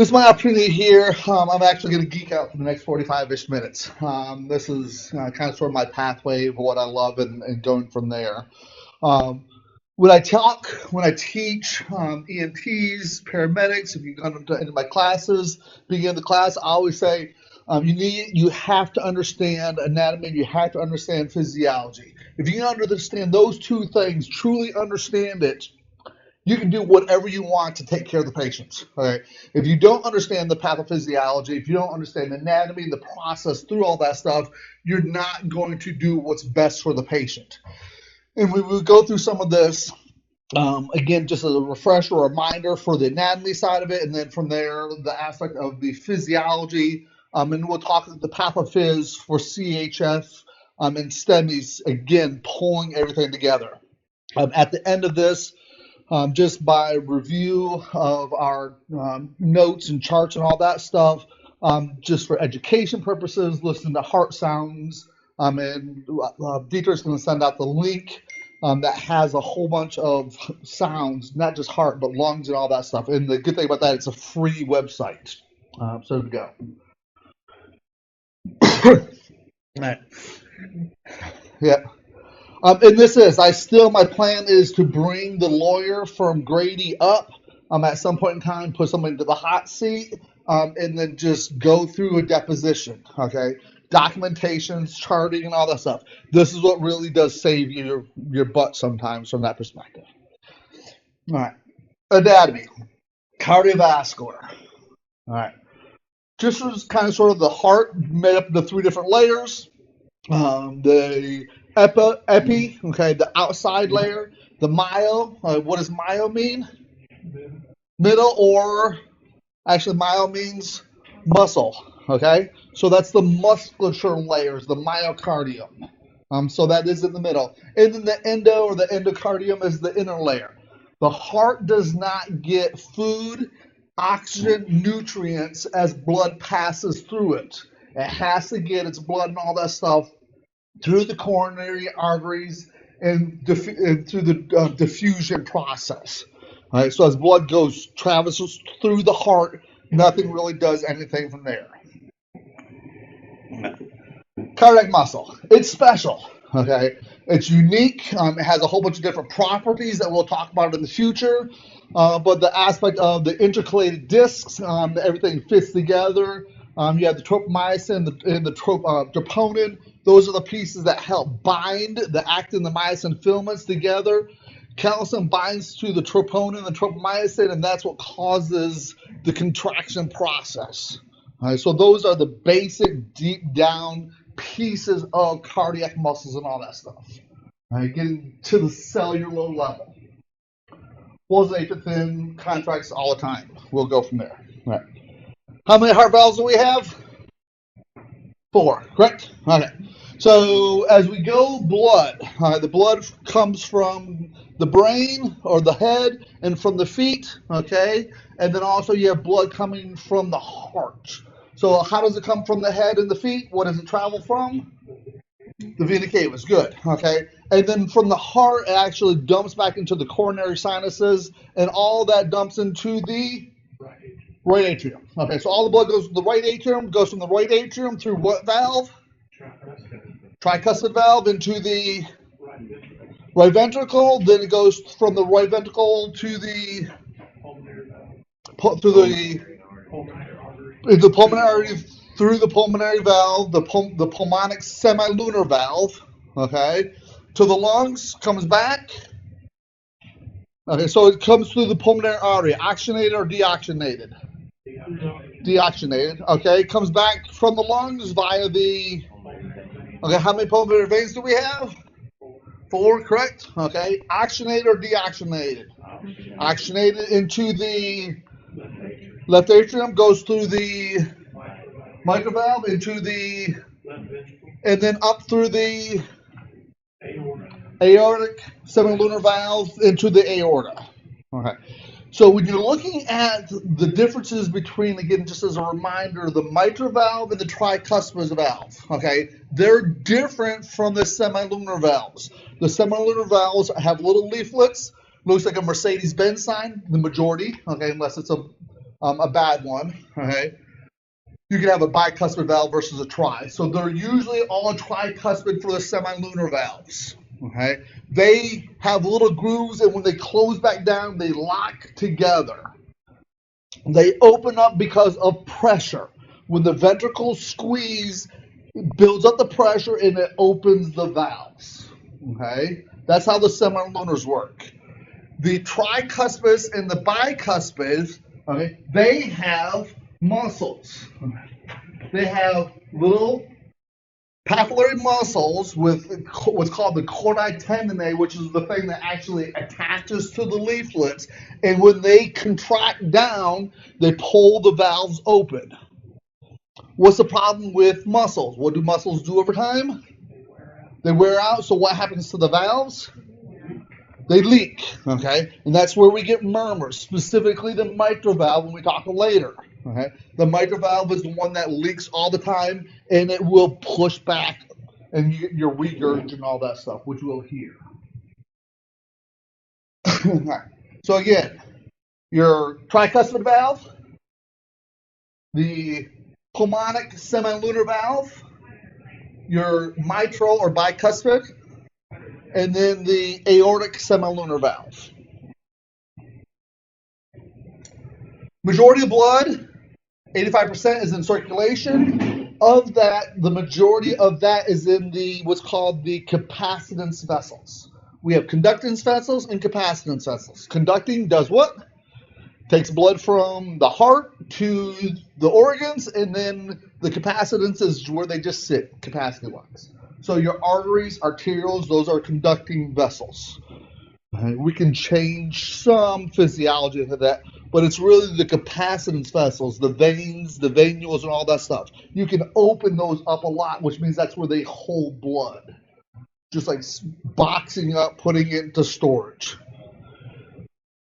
This is my opportunity here. I'm actually going to geek out for the next 45-ish minutes. This is kind of sort of my pathway of what I love and going from there. Um, when I talk, when I teach EMTs, paramedics, if you've gone into my classes, begin the class, I always say you have to understand anatomy, you have to understand physiology. If you understand those two things, truly understand it, you can do whatever you want to take care of the patients. All right. If you don't understand the pathophysiology, if you don't understand anatomy, the process through all that stuff, you're not going to do what's best for the patient. And we will go through some of this. Again, just as a refresher, reminder for the anatomy side of it, and then from there, the aspect of the physiology. And we'll talk the pathophys for CHF and STEMIs, again, pulling everything together. At the end of this, just by review of our notes and charts and all that stuff, just for education purposes, listen to heart sounds. And Dietrich's going to send out the link that has a whole bunch of sounds, not just heart, but lungs and all that stuff. And the good thing about that, it's a free website. So to go. All right. Yeah. And this is, my plan is to bring the lawyer from Grady up at some point in time, put somebody into the hot seat, and then just go through a deposition, okay? Documentations, charting, and all that stuff. This is what really does save you your butt sometimes from that perspective. All right. Anatomy, cardiovascular. All right. Just as kind of sort of the heart made up of the three different layers. The epi, okay, the outside layer, the myo. What does myo mean? Middle, or actually, myo means muscle. Okay, so that's the musculature layers, the myocardium. So that is in the middle, and then the endo or the endocardium is the inner layer. The heart does not get food, oxygen, nutrients as blood passes through it. It has to get its blood and all that stuff through the coronary arteries and through the diffusion process. All right, so as blood traverses through the heart, nothing really does anything from there. Cardiac muscle, it's special. Okay, it's unique. It has a whole bunch of different properties that we'll talk about in the future. But the aspect of the intercalated discs, everything fits together. You have the tropomyosin and the troponin. Those are the pieces that help bind the actin and the myosin filaments together. Calcium binds to the troponin and the tropomyosin, and that's what causes the contraction process. All right, so those are the basic deep down pieces of cardiac muscles and all that stuff. All right, getting to the cellular level. Pulsation contracts all the time. We'll go from there. All right. How many heart valves do we have? 4, correct? Okay. So as we go blood, the blood comes from the brain or the head and from the feet, okay? And then also you have blood coming from the heart. So how does it come from the head and the feet? What does it travel from? The vena cava is good, okay? And then from the heart, it actually dumps back into the coronary sinuses, and all that dumps into the right atrium. Okay, so all the blood goes to the right atrium, goes from the right atrium through what valve? Tricuspid valve into the right ventricle. Then it goes from the right ventricle to the pulmonary, through the pulmonary valve, the pulmonic semilunar valve. Okay, to the lungs, comes back. Okay, so it comes through the pulmonary artery, oxygenated or deoxygenated? Deoxygenated. Okay, comes back from the lungs via the. Okay, how many pulmonary veins do we have? 4, correct? Okay, oxygenated or deoxygenated? Oxygenated into the left atrium, goes through the mitral valve into the, and then up through the aortic semilunar valve into the aorta. Okay. So when you're looking at the differences between, again, just as a reminder, the mitral valve and the tricuspid valve, okay, they're different from the semilunar valves. The semilunar valves have little leaflets, looks like a Mercedes-Benz sign, the majority, okay, unless it's a a bad one. Okay, you can have a bicuspid valve versus a tri. So they're usually all tricuspid for the semilunar valves. Okay, they have little grooves, and when they close back down, they lock together. They open up because of pressure. When the ventricles squeeze, it builds up the pressure and it opens the valves. Okay, that's how the semilunars work. The tricuspids and the bicuspids, okay, they have muscles. They have little papillary muscles with what's called the chordae tendineae, which is the thing that actually attaches to the leaflets. And when they contract down, they pull the valves open. What's the problem with muscles? What do muscles do over time? They wear out. So what happens to the valves? They leak, okay? And that's where we get murmurs, specifically the mitral valve when we talk later, okay? The mitral valve is the one that leaks all the time, and it will push back, and you get your regurg and all that stuff, which we'll hear. Right. So again, your tricuspid valve, the pulmonic semilunar valve, your mitral or bicuspid, and then the aortic semilunar valve. Majority of blood, 85% is in circulation. Of that, the majority of that is in the what's called the capacitance vessels. We have conductance vessels and capacitance vessels. Conducting does what? Takes blood from the heart to the organs, and then the capacitance is where they just sit, capacity-wise. So your arteries, arterioles, those are conducting vessels. We can change some physiology into that, but it's really the capacitance vessels, the veins, the venules, and all that stuff. You can open those up a lot, which means that's where they hold blood. Just like boxing up, putting it into storage.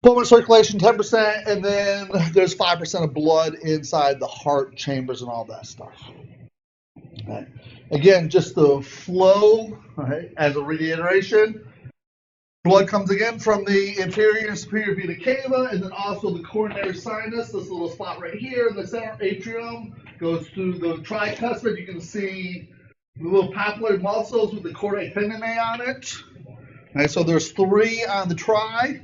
Pulmonary circulation, 10%, and then there's 5% of blood inside the heart chambers and all that stuff. Okay. Again, just the flow, right, as a reiteration. Blood comes again from the inferior and superior vena cava, and then also the coronary sinus, this little spot right here in the center atrium, goes through the tricuspid. You can see the little papillary muscles with the chordae tendineae on it. Okay, so there's 3 on the tri.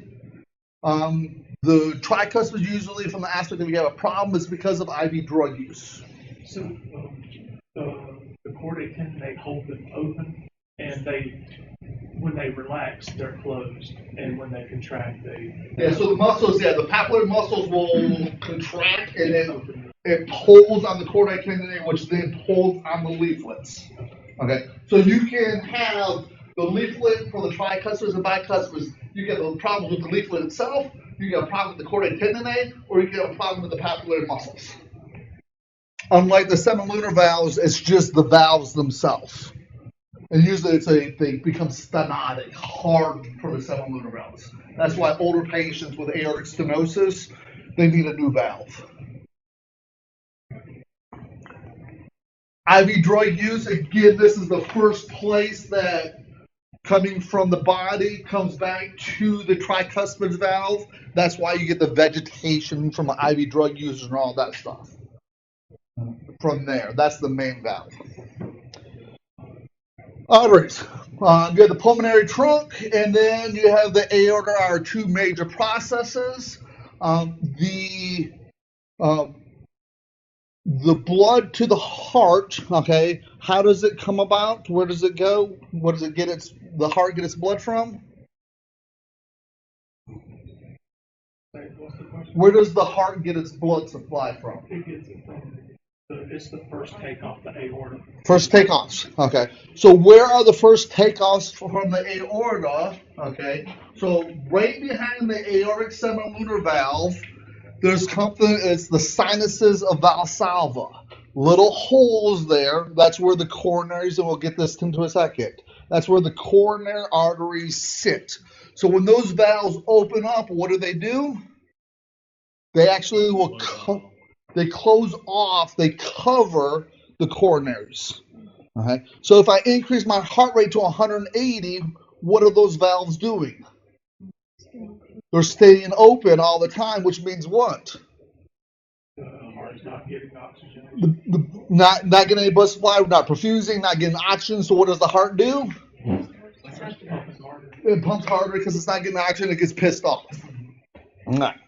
The tricuspid usually, from the aspect that we have a problem, is because of IV drug use. So the chordae tendineae hold them open, and when they relax, they're closed, and when they contract, they so the muscles, the papillary muscles will contract, and then it pulls on the chordae tendineae, which then pulls on the leaflets. Okay, so you can have the leaflet for the tricuspids and bicuspids. You get a problem with the leaflet itself, you get a problem with the chordae tendineae, or you get a problem with the papillary muscles. Unlike the semilunar valves, it's just the valves themselves. And usually they become stenotic, hard for the semilunar valves. That's why older patients with aortic stenosis, they need a new valve. IV drug use, again, this is the first place that coming from the body comes back to the tricuspid valve. That's why you get the vegetation from IV drug users and all that stuff. From there, that's the main valve. Arteries. You have the pulmonary trunk, and then you have the aorta. Are 2 major processes. The blood to the heart. Okay, how does it come about? Where does it go? Where does it get the heart get its blood from? Where does the heart get its blood supply from? It gets it from it's the first takeoff, the aorta. First takeoffs. Okay. So where are the first takeoffs from the aorta? Okay. So right behind the aortic semilunar valve, there's something. It's the sinuses of Valsalva. Little holes there. That's where the coronaries, and we'll get this into a second. That's where the coronary arteries sit. So when those valves open up, what do? They actually will they close off, they cover the coronaries. Okay? So if I increase my heart rate to 180, what are those valves doing? They're staying open all the time, which means what? heart's not getting oxygen. Not getting any blood supply, not perfusing, not getting oxygen. So what does the heart do? It pumps harder because it's not getting oxygen. It gets pissed off. Right.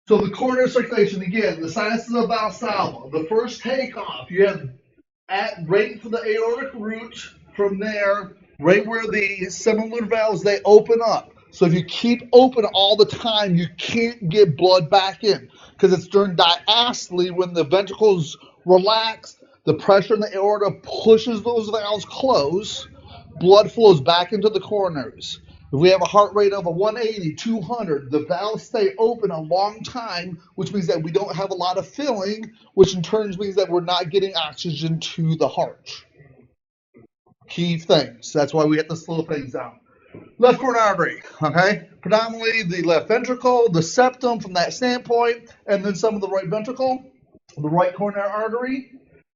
So the coronary circulation, again, the sinuses of Valsalva. The first takeoff, you have right for the aortic root. From there, right where the seminal valves, they open up. So if you keep open all the time, you can't get blood back in because it's during diastole when the ventricles relax, the pressure in the aorta pushes those valves close, blood flows back into the coronaries. If we have a heart rate of a 180, 200, the valves stay open a long time, which means that we don't have a lot of filling, which in turn means that we're not getting oxygen to the heart. Key things. That's why we have to slow things down. Left coronary artery, okay? Predominantly the left ventricle, the septum from that standpoint, and then some of the right ventricle, the right coronary artery,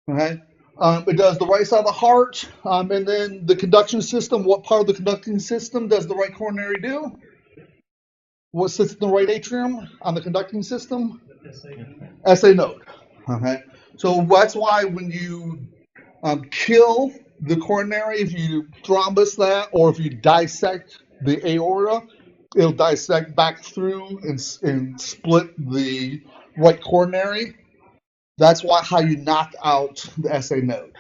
okay? It does the right side of the heart, and then the conduction system. What part of the conducting system does the right coronary do? What sits in the right atrium on the conducting system? SA node. Okay, so that's why when you kill the coronary, if you thrombus that, or if you dissect the aorta, it'll dissect back through and split the right coronary. That's why how you knock out the SA node.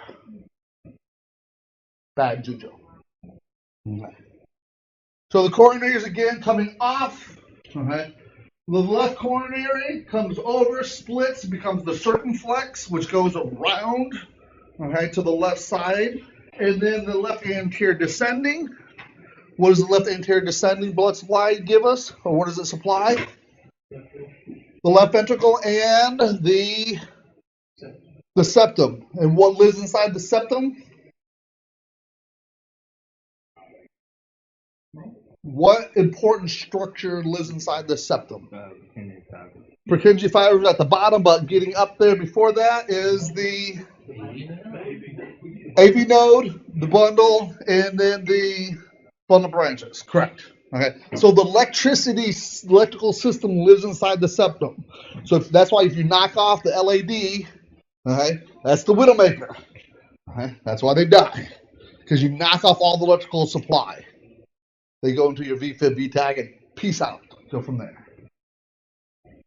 Bad juju. Okay. So the coronaries again coming off. Okay. The left coronary comes over, splits, becomes the circumflex, which goes around, okay, to the left side, and then the left anterior descending. What does the left anterior descending blood supply give us, or what does it supply? The left ventricle and the septum. And what lives inside the septum? What important structure lives inside the septum? Purkinje fibers at the bottom, but getting up there before that is the AV node, the bundle, and then the bundle branches. Correct. Okay. So the electrical system lives inside the septum. So that's why if you knock off the LAD, okay, that's the widowmaker. Okay, that's why they die, because you knock off all the electrical supply. They go into your VFib, VTAG, and peace out. Go from there.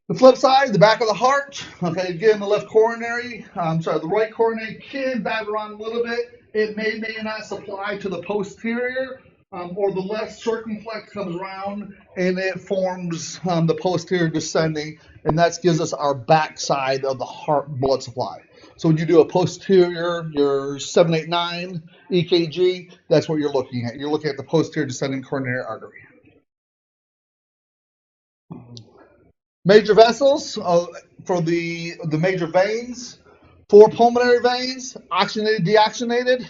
The flip side, the back of the heart. Okay, again, the left coronary. The right coronary can dive around a little bit. It may not supply to the posterior, or the left circumflex comes around and it forms the posterior descending, and that gives us our back side of the heart blood supply. So when you do a posterior, your 789 EKG, that's what you're looking at. You're looking at the posterior descending coronary artery. Major vessels for the major veins, 4 pulmonary veins, oxygenated, deoxygenated.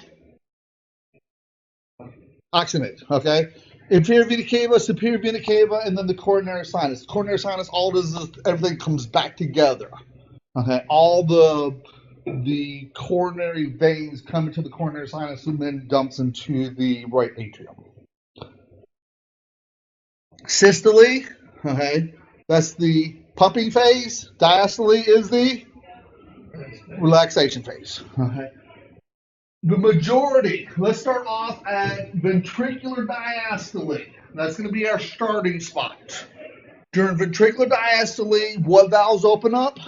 Oxygenated, okay? Inferior vena cava, superior vena cava, and then the coronary sinus. Coronary sinus, all does is everything comes back together. Okay, all the coronary veins come into the coronary sinus and then dumps into the right atrium. Systole, okay, that's the pumping phase. Diastole is the relaxation phase. Okay. The majority, let's start off at ventricular diastole. That's going to be our starting spot. During ventricular diastole, what valves open up?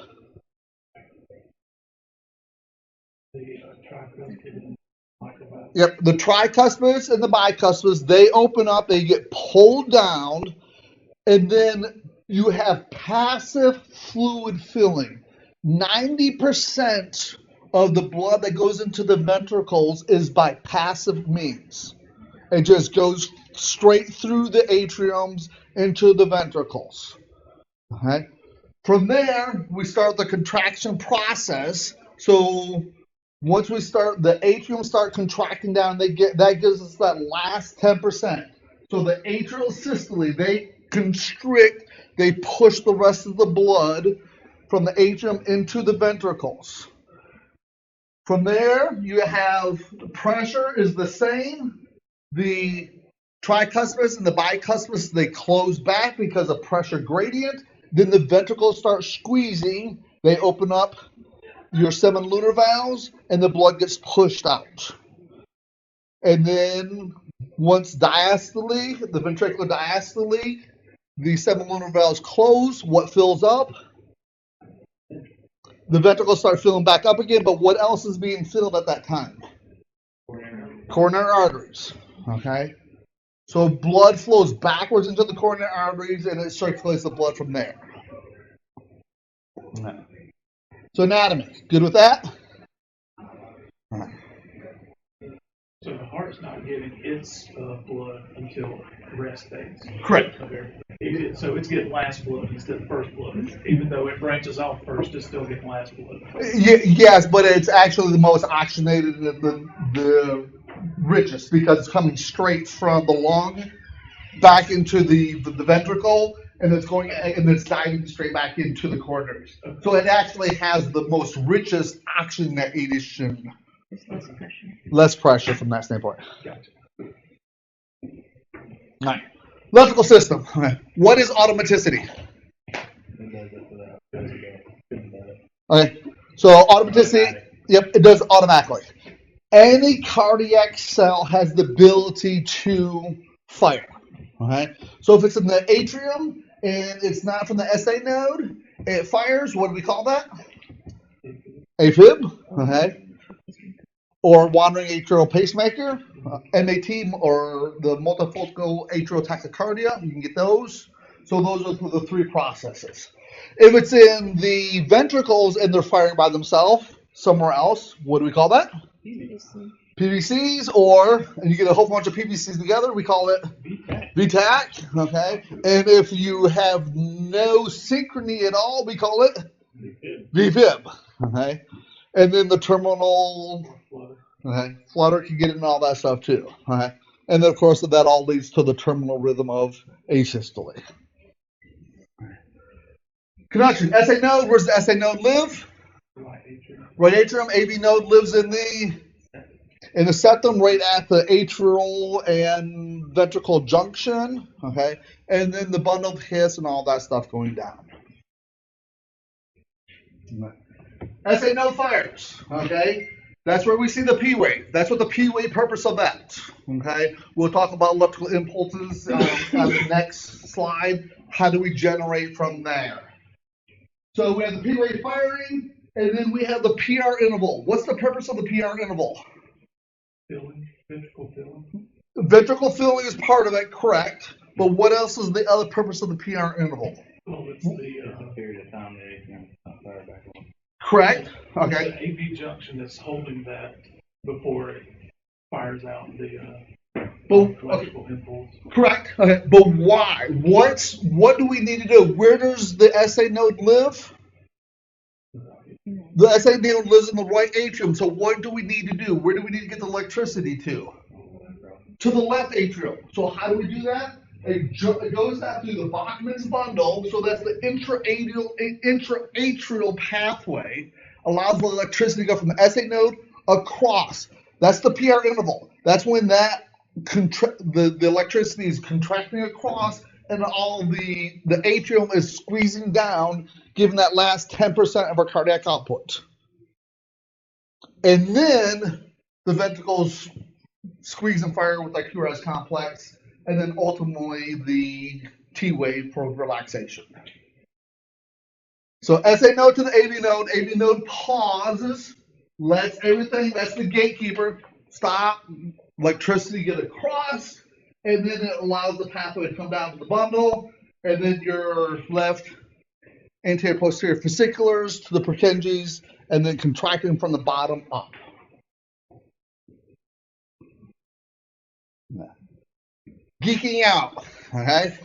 Yep, the tricuspids and the bicuspids, they open up, they get pulled down, and then you have passive fluid filling. 90% of the blood that goes into the ventricles is by passive means. It just goes straight through the atriums into the ventricles. Okay. From there, we start the contraction process. So once we start, the atrium start contracting down, that gives us that last 10%. So the atrial systole, they constrict, they push the rest of the blood from the atrium into the ventricles. From there, you have the pressure is the same. The tricuspids and the bicuspids, they close back because of pressure gradient. Then the ventricles start squeezing, They open up your 7 lunar valves, and the blood gets pushed out. And then once diastole, the ventricular diastole, the 7 lunar valves close. What fills up? The ventricles start filling back up again, but what else is being filled at that time? Coronary arteries. Okay? So blood flows backwards into the coronary arteries, and it circulates the blood from there. So anatomy, good with that? So the heart's not getting its blood until rest days. Correct. So it's getting last blood instead of first blood. Even though it branches off first, it's still getting last blood. Yes, but it's actually the most oxygenated, the richest, because it's coming straight from the lung back into the ventricle, and it's diving straight back into the coronaries. So it actually has the most richest oxygenation. Less pressure from that standpoint. Gotcha. All right. Electrical system. What is automaticity? Okay. So automaticity, yep, it does automatically. Any cardiac cell has the ability to fire. Okay. So if it's in the atrium and it's not from the SA node, it fires. What do we call that? AFib. Okay. Or wandering atrial pacemaker, MAT, or the multifocal atrial tachycardia. You can get those. So those are the 3 processes. If it's in the ventricles and they're firing by themselves somewhere else, what do we call that? PVCs, and you get a whole bunch of PVCs together, we call it VTAC. Okay. And if you have no synchrony at all, we call it VFib. Okay. And then the terminal flutter can get in all that stuff too. Okay. And then, of course, that all leads to the terminal rhythm of asystole. Conduction. SA node, where's the SA node live? Right atrium. AV node lives in the septum, right at the atrial and ventricle junction. Okay. And then the bundled hiss and all that stuff going down. SA node fires. Okay. That's where we see the P wave. That's what the P wave purpose of that. Okay. We'll talk about electrical impulses on the next slide. How do we generate from there? So we have the P wave firing, and then we have the PR interval. What's the purpose of the PR interval? Ventricle filling. Ventricle filling is part of it, correct. But what else is the other purpose of the PR interval? Well, it's the period of time that it can fire back on. Correct. Okay. The AV junction is holding that before it fires out the electrical impulse. Correct. Okay. But why? What do we need to do? Where does the SA node live? The SA node lives in the right atrium. So what do we need to do? Where do we need to get the electricity to? To the left atrium. So how do we do that? It goes down through the Bachman's bundle, so that's the intraatrial pathway, allows the electricity to go from the SA node across. That's the PR interval. That's when that the electricity is contracting across, and all the atrium is squeezing down, giving that last 10% of our cardiac output. And then the ventricles squeeze and fire with that QRS complex, and then ultimately the T wave for relaxation. So SA node to the AV node pauses, lets everything, that's the gatekeeper, stop, electricity get across, and then it allows the pathway to come down to the bundle, and then your left anterior posterior fasciculars to the Purkinjes, and then contracting from the bottom up. Geeking out, okay?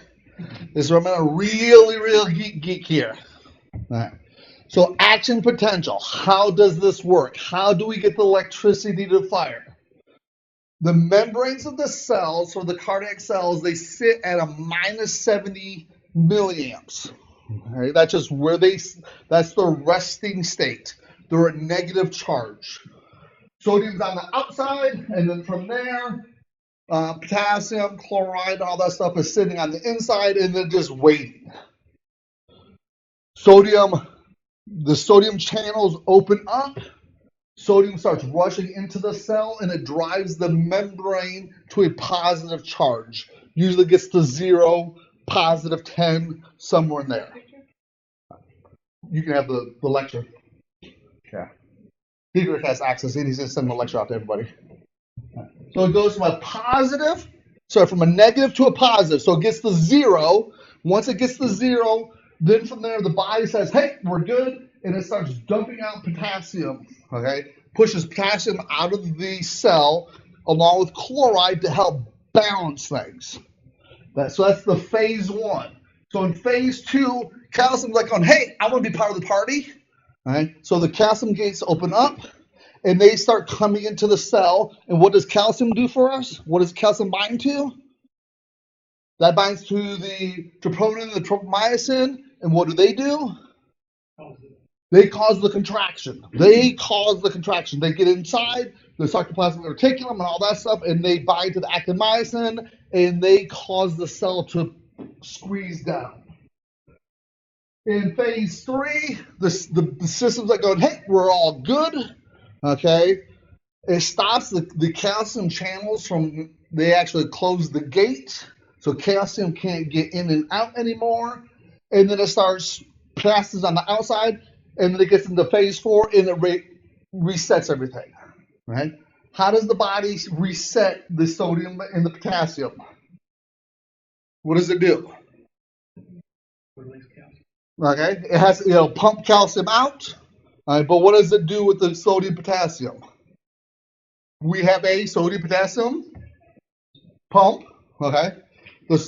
This is where I'm going to really geek here. All right. So action potential, how does this work? How do we get the electricity to fire? The membranes of the cells, or the cardiac cells, they sit at a minus 70 milliamps. Okay? That's just where that's the resting state. They're a negative charge. Sodium's on the outside, and then from there, potassium, chloride, all that stuff is sitting on the inside and then just waiting. Sodium The sodium channels open up. Sodium starts rushing into the cell, and it drives the membrane to a positive charge. Usually gets to 0, positive 10, somewhere in there. You can have the lecture. Yeah. Peter has access, and he's going to send the lecture out to everybody. So it goes from from a negative to a positive. So it gets to 0. Once it gets to 0, then from there the body says, hey, we're good, and it starts dumping out potassium, okay? Pushes potassium out of the cell along with chloride to help balance things. So that's the phase 1. So in phase 2, calcium's like going, hey, I want to be part of the party. All right? So the calcium gates open up, and they start coming into the cell. And what does calcium do for us? What does calcium bind to? That binds to the troponin and the tropomyosin. And what do? They cause the contraction. They get inside the sarcoplasmic reticulum and all that stuff, and they bind to the actin myosin, and they cause the cell to squeeze down. In phase 3, the system's like going, hey, we're all good. Okay. It stops the calcium channels they actually close the gate, so calcium can't get in and out anymore. And then it starts, passes on the outside, and then it gets into phase 4, and it resets everything, right? How does the body reset the sodium and the potassium? What does it do? Release calcium. Okay, it'll pump calcium out, but what does it do with the sodium potassium? We have a sodium potassium pump, okay? The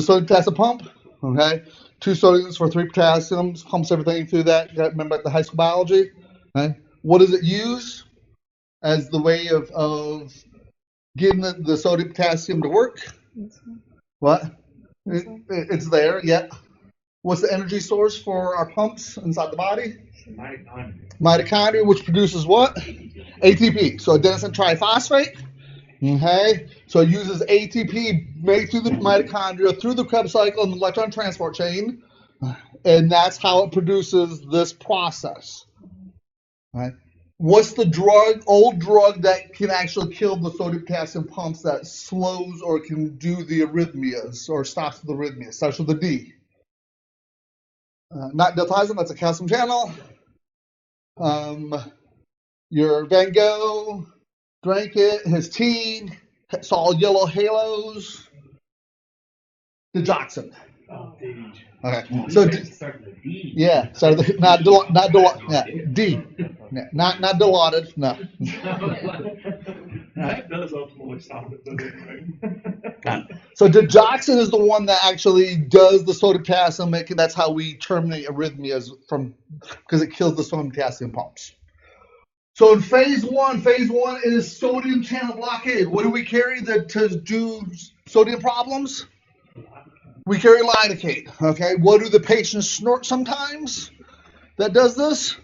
sodium potassium pump, okay? 2 sodiums for 3 potassiums, pumps everything through that. Remember at the high school biology? Okay? What does it use as the way of getting the sodium potassium to work? What? It's there, yeah. What's the energy source for our pumps inside the body? Mitochondria, which produces what? ATP. So adenosine triphosphate. Okay. So it uses ATP made through the mitochondria, through the Krebs cycle and the electron transport chain. And that's how it produces this process. Right? What's the old drug that can actually kill the sodium potassium pumps that slows or can do the arrhythmias or stops the arrhythmias? Starts with a D. Not diltiazem, that's a calcium channel. Your Van Gogh drank it, his tea, saw yellow halos. Digoxin. Okay, so yeah, so not D, not dilaudid, no. That does ultimately stop it, but anyway. So digoxin is the one that actually does the sodium potassium. That's how we terminate arrhythmias because it kills the sodium potassium pumps. So in phase 1 is sodium channel blockade. What do we carry to do sodium problems? We carry lidocaine. Okay. What do the patients snort sometimes that does this?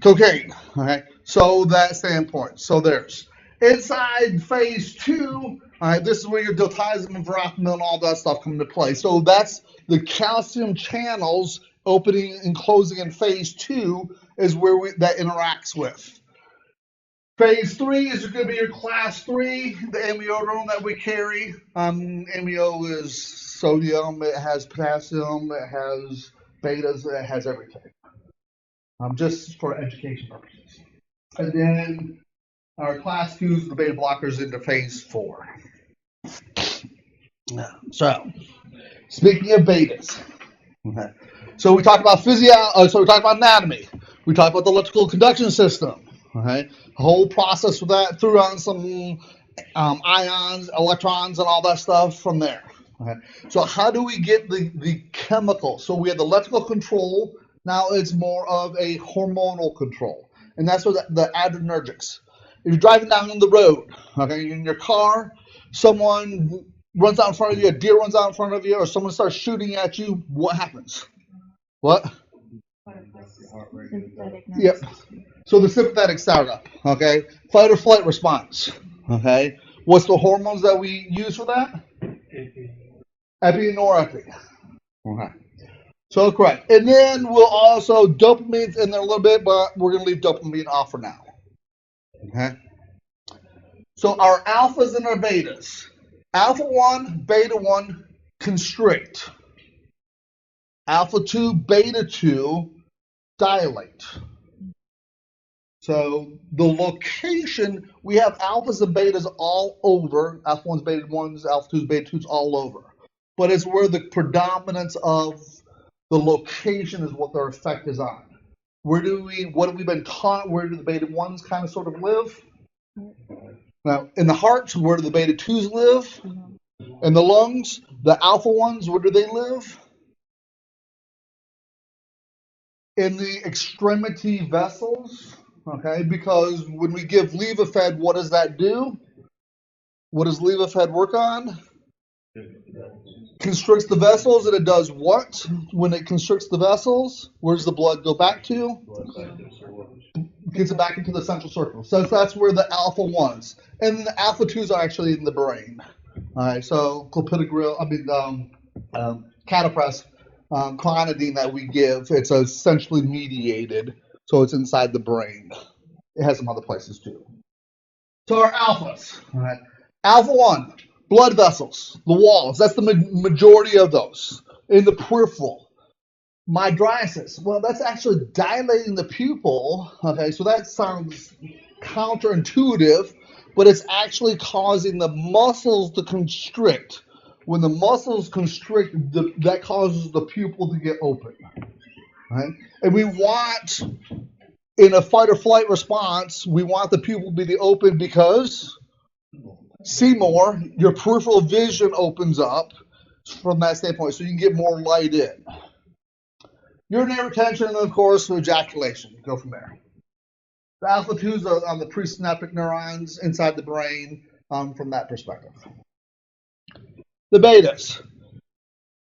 Cocaine. Okay. So that standpoint. So there's inside phase 2. All right. This is where your diltiazem and verapamil and all that stuff come into play. So that's the calcium channels opening and closing in phase 2 is where that interacts with. Phase 3 is going to be your class 3, the amiodarone that we carry. Amio is sodium, it has potassium, it has betas, it has everything. Just for education purposes. And then our class 2 is the beta blockers into phase 4. So, speaking of betas, okay. So we talked about physiology, so we talked about anatomy. We talked about the electrical conduction system. Okay, the whole process with that, threw on some ions, electrons, and all that stuff from there. Okay, so how do we get the chemical? So we have the electrical control. Now it's more of a hormonal control, and that's what the adrenergics. If you're driving down the road, okay, in your car, someone runs out in front of you, a deer runs out in front of you, or someone starts shooting at you. What happens? What? Yep. So the sympathetic startup, okay? Fight or flight response, okay? What's the hormones that we use for that? Epi and norepinephrine. Okay. So correct. And then we'll also, dopamine's in there a little bit, but we're going to leave dopamine off for now. Okay. So our alphas and our betas. Alpha 1, beta 1 constrict. Alpha 2, beta 2 dilate. So the location, we have alphas and betas all over. Alpha 1s, beta 1s, alpha 2s, beta 2s all over. But it's where the predominance of the location is what their effect is on. What have we been taught? Where do the beta 1s kind of sort of live? Now, in the heart, where do the beta 2s live? In the lungs, the alpha 1s, where do they live? In the extremity vessels, okay, because when we give Levophed, what does that do? What does Levophed work on? Constricts the vessels, and it does what? When it constricts the vessels, where does the blood go back to? Gets it back into the central circle. So that's where the alpha 1s. And the alpha 2s are actually in the brain. All right, so catapress, clonidine that we give, it's essentially mediated, so it's inside the brain. It has some other places too. So our alphas, all right. Alpha 1, blood vessels, the walls, that's the majority of those. In the peripheral. Mydriasis, well, that's actually dilating the pupil, okay, so that sounds counterintuitive, but it's actually causing the muscles to constrict. When the muscles constrict, that causes the pupil to get open, right? And we want, in a fight or flight response, we want the pupil to be open because see more, your peripheral vision opens up from that standpoint, so you can get more light in. Urinary retention, and of course, ejaculation. Go from there. The alpha 2s are on the presynaptic neurons inside the brain from that perspective. The betas.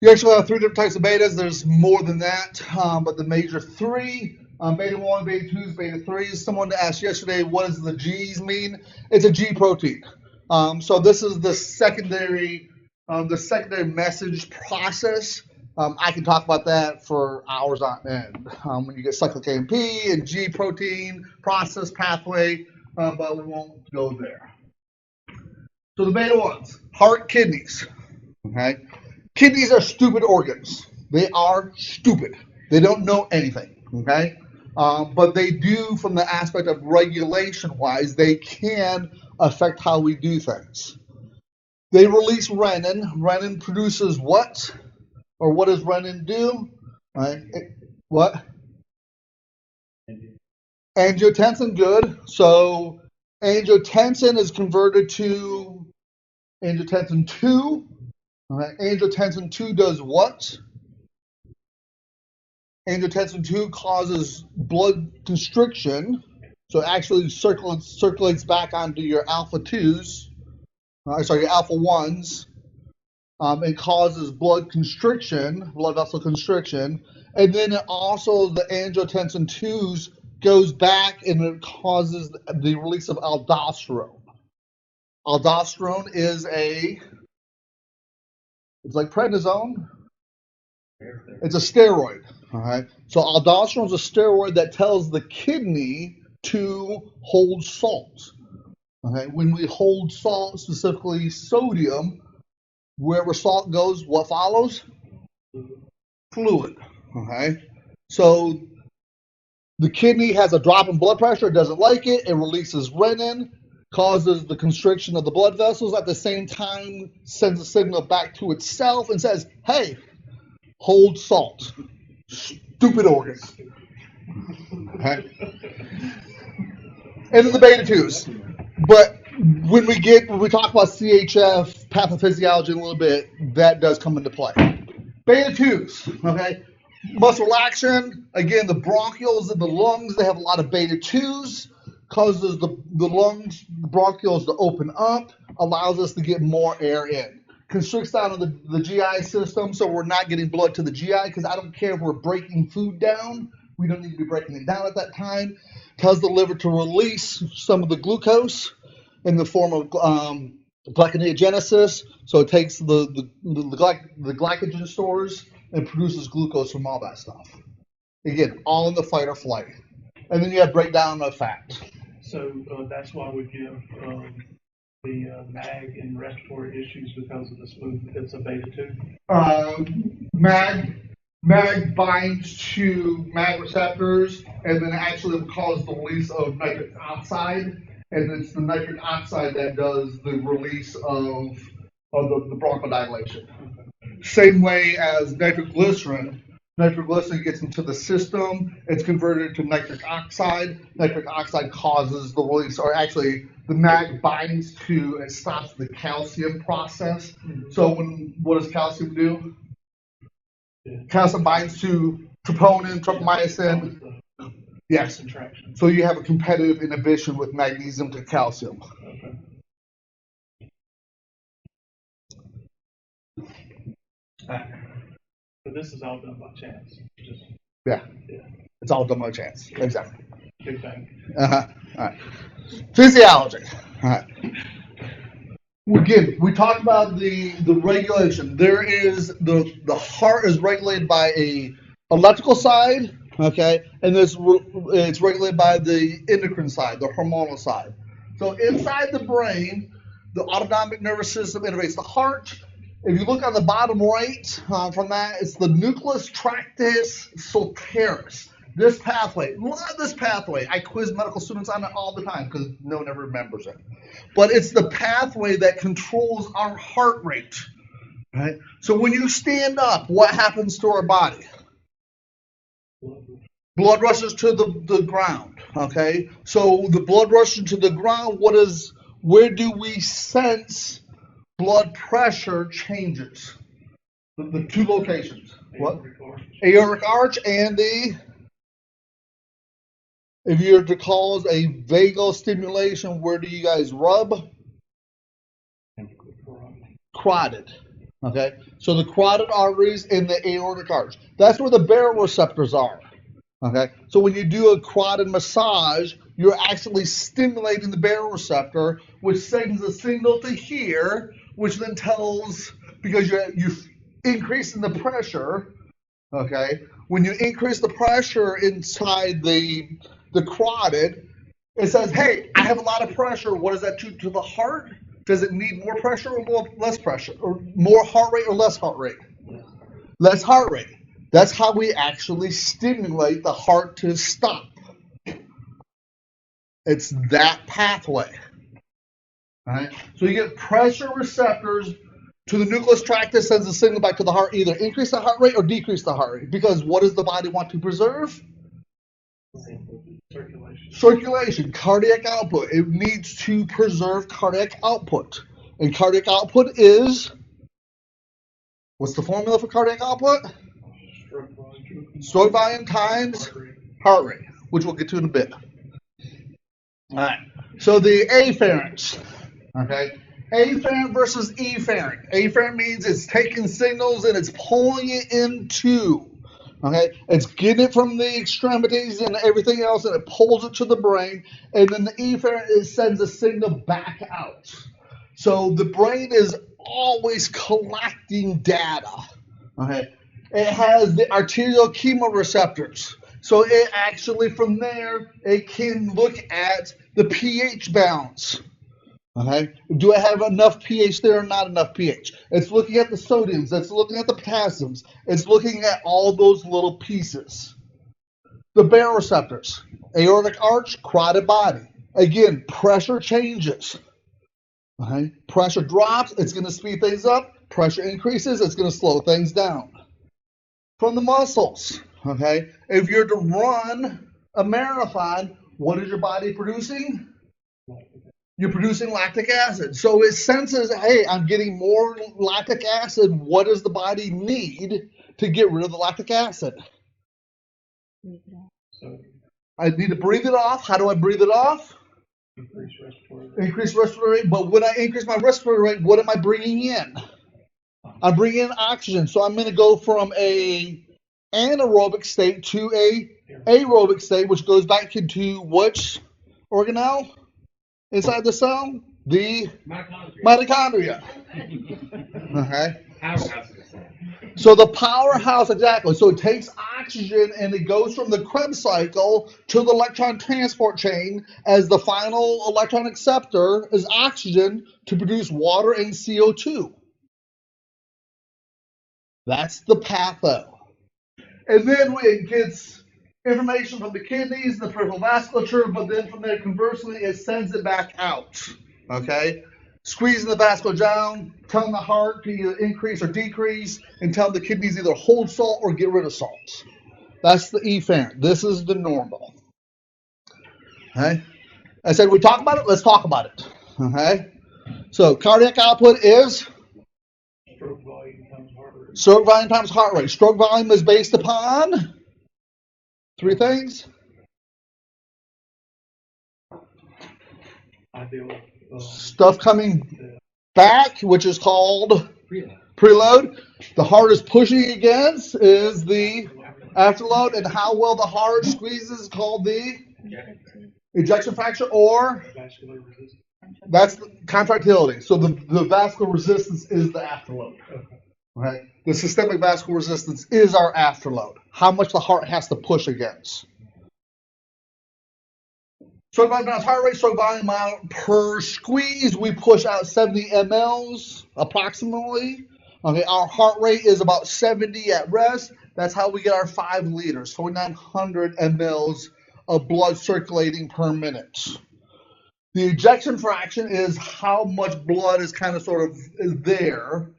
You actually have 3 different types of betas. There's more than that, but the major 3, beta 1, beta 2s, beta 3s. Someone asked yesterday, what does the G's mean? It's a G protein. So this is the secondary message process. I can talk about that for hours on end. When you get cyclic AMP and G protein process pathway, but we won't go there. So the beta 1s, heart, kidneys. Okay, kidneys are stupid organs. They are stupid. They don't know anything. Okay, but they do, from the aspect of regulation-wise, they can affect how we do things. They release renin. Renin produces what? Or what does renin do? Right. What? Angiotensin, good. So angiotensin is converted to angiotensin 2. All right. Angiotensin 2 does what? Angiotensin 2 causes blood constriction. So it actually circulates back onto your alpha 2s. Your alpha 1s. It causes blood constriction, blood vessel constriction, and then it also, the angiotensin 2s goes back and it causes the release of aldosterone. Aldosterone is it's like prednisone. It's a steroid. All right. So aldosterone is a steroid that tells the kidney to hold salt. Okay. When we hold salt, specifically sodium, wherever salt goes, what follows? Fluid. Okay. So the kidney has a drop in blood pressure, it doesn't like it, it releases renin, causes the constriction of the blood vessels, at the same time sends a signal back to itself and says, hey, hold salt. Stupid organ. Okay. And then the beta 2s. But when we talk about CHF, pathophysiology in a little bit, that does come into play. Beta 2s, okay? Muscle action, again, the bronchioles in the lungs, they have a lot of beta 2s, causes the lungs, the bronchioles to open up, allows us to get more air in. Constricts down on the GI system, so we're not getting blood to the GI, because I don't care if we're breaking food down, we don't need to be breaking it down at that time. Tells the liver to release some of the glucose in the form of glyconeogenesis, so it takes the glycogen stores and produces glucose from all that stuff. Again, all in the fight or flight. And then you have breakdown of fat. So that's why we give the MAG in respiratory issues because of the smooth. It's a beta 2. MAG binds to MAG receptors, and then actually will cause the release of nitric oxide, and it's the nitric oxide that does the release of the bronchodilation. Same way as nitroglycerin. Nitroglycerin gets into the system, it's converted to nitric oxide. Nitric oxide causes the release, or actually the MAG binds to and stops the calcium process. So what does calcium do? Calcium binds to troponin, tropomyosin. Yes. So you have a competitive inhibition with magnesium to calcium. But this is all done by chance. Yeah. It's all done by chance. Exactly. Big bang. All right. Physiology. All right. Again, we talked about the regulation. There is the heart is regulated by a electrical side, okay, and it's regulated by the endocrine side, the hormonal side. So inside the brain, the autonomic nervous system innervates the heart. If you look on the bottom right from that, it's the nucleus tractus solitarius. This pathway, love this pathway. I quiz medical students on it all the time because no one ever remembers it. But it's the pathway that controls our heart rate. Right? So when you stand up, what happens to our body? Blood rushes to the ground. Okay? So the blood rushing to the ground, where do we sense blood pressure changes? The two locations. What? Aortic arch and if you were to cause a vagal stimulation, where do you guys rub? Carotid. Okay? So the carotid arteries in the aortic arch. That's where the baroreceptors are. Okay? So when you do a carotid massage, you're actually stimulating the baroreceptor, which sends a signal to here, which then tells, because you're increasing the pressure, okay? When you increase the pressure inside the carotid, it says, hey, I have a lot of pressure. What does that do to the heart? Does it need more pressure or less pressure? Or more heart rate or less heart rate? Less heart rate. That's how we actually stimulate the heart to stop. It's that pathway. All right? So you get pressure receptors to the nucleus tractus, sends a signal back to the heart, either increase the heart rate or decrease the heart rate. Because what does the body want to preserve? Circulation, cardiac output. It needs to preserve cardiac output. And cardiac output is, what's the formula for cardiac output? Stroke volume times heart rate, which we'll get to in a bit. All right. So the afferents, okay? Afferent versus efferent. Afferent means it's taking signals and it's pulling it into. Okay, it's getting it from the extremities and everything else, and it pulls it to the brain, and then the efferent sends a signal back out. So the brain is always collecting data. Okay, it has the arterial chemoreceptors. So it actually, from there, it can look at the pH balance. Okay, do I have enough pH there or not enough pH? It's looking at the sodiums, it's looking at the potassiums, it's looking at all those little pieces. The baroreceptors, aortic arch, carotid body. Again, pressure changes. Okay, pressure drops, it's going to speed things up. Pressure increases, it's going to slow things down. From the muscles, okay, if you're to run a marathon, what is your body producing? You're producing lactic acid. So it senses, hey, I'm getting more lactic acid. What does the body need to get rid of the lactic acid? I need to breathe it off. How do I breathe it off? Increase respiratory rate. But when I increase my respiratory rate, what am I bringing in? I'm bringing in oxygen. So I'm going to go from a anaerobic state to a aerobic state, which goes back into which organelle? Inside the cell, the mitochondria. Okay. Powerhouse of the sun. So the powerhouse, exactly. So it takes oxygen and it goes from the Krebs cycle to the electron transport chain as the final electron acceptor is oxygen to produce water and CO2. That's the patho. And then it gets information from the kidneys, the peripheral vasculature, but then from there, conversely, it sends it back out. Okay? Squeezing the vasculature down, telling the heart to either increase or decrease, and telling the kidneys either hold salt or get rid of salt. That's the efferent. This is the normal. Okay? I said we talk about it, let's talk about it. Okay? So cardiac output is Stroke volume times heart rate. stroke volume times heart rate. Stroke volume is based upon three things. Ideal. Stuff coming back, which is called preload. The heart is pushing against is the afterload, and how well the heart squeezes is called the ejection fraction, or Vascular resistance. that's the contractility. So the vascular resistance is the afterload. Right? The systemic vascular resistance is our afterload. How much the heart has to push against. Stroke volume times heart rate, stroke volume out per squeeze. We push out 70 mLs approximately. Okay, our heart rate is about 70 at rest. That's how we get our 5 liters, 4,900 mLs of blood circulating per minute. The ejection fraction is how much blood is kind of sort of is there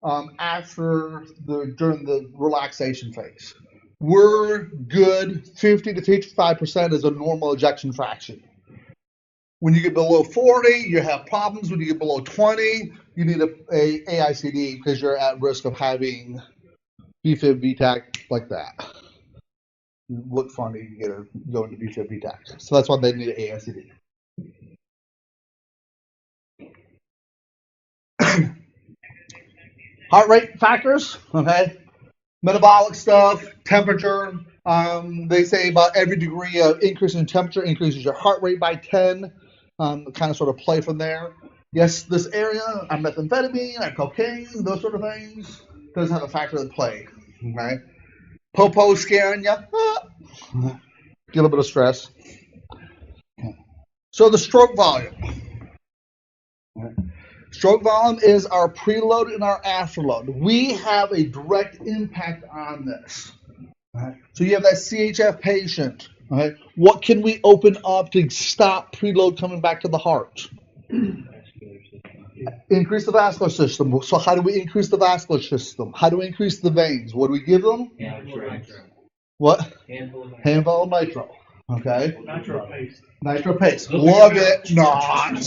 during the relaxation phase. We're good 50 to 55% is a normal ejection fraction. When you get below 40, you have problems. When you get below 20, you need a AICD because you're at risk of having VFib, VTAC like that. You look funny, you get go into VFib, VTAC. So that's why they need an AICD. Heart rate factors, okay? Metabolic stuff, temperature. They say about every degree of increase in temperature increases your heart rate by 10. Kind of sort of play from there. Yes, this area, methamphetamine, cocaine, those sort of things, does have a factor in play. Okay? Popo scaring you, get a little bit of stress. So the stroke volume. Stroke volume is our preload and our afterload. We have a direct impact on this. Right? So you have that CHF patient. Right? What can we open up to stop preload coming back to the heart? Increase the vascular system. So how do we increase the vascular system? How do we increase the veins? What do we give them? What? Handful of nitro. Okay. Nitro paste. Nitro paste. Love it. Not.